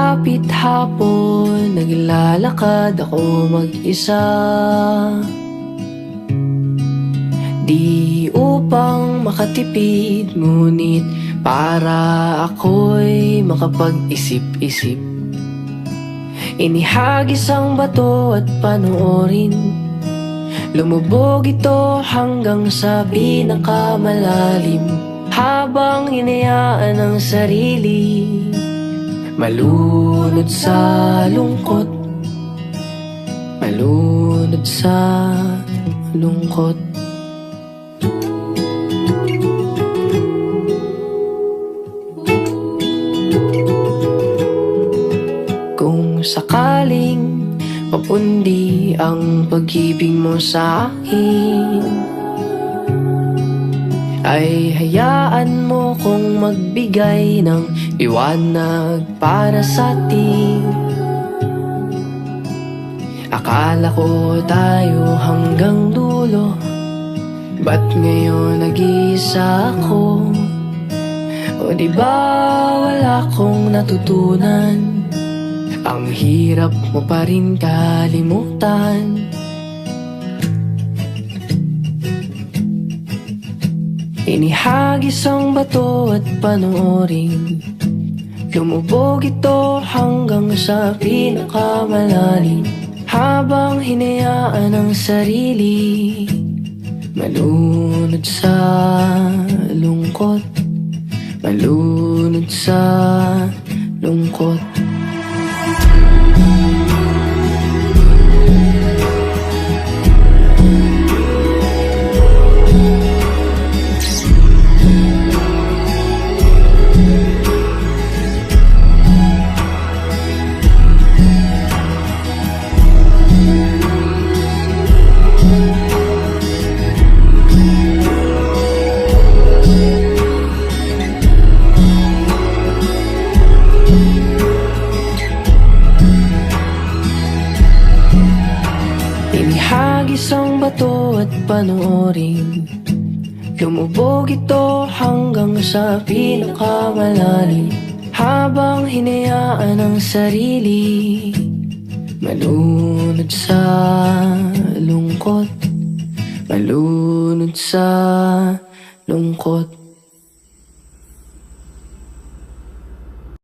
Kapit hapon, naglalakad ako mag-isa, di upang makatipid, ngunit para ako'y makapag-isip-isip. Inihagis ang bato at panoorin, lumubog ito hanggang sa pinakamalalim, habang hinayaan ang sarili malunod sa lungkot, malunod sa lungkot. Kung sakaling papundi ang pag-ibig mo sa akin, ay hayaan mo kong magbigay ng liwanag para sa atin. Akala ko tayo hanggang dulo, ba't ngayon nag-iisa ako? O diba wala kong natutunan? Ang hirap mo pa rin kalimutan. Inihagis ang bato at panoorin, lumubog ito hanggang sa pinakamalalim, habang hinayaan ang sarili malunod sa lungkot, malunod sa lungkot. Inihagis ang bato at panoorin, lumubog ito hanggang sa pinakamalalim, habang hinayaan ang sarili malunod sa lungkot, malunod sa lungkot.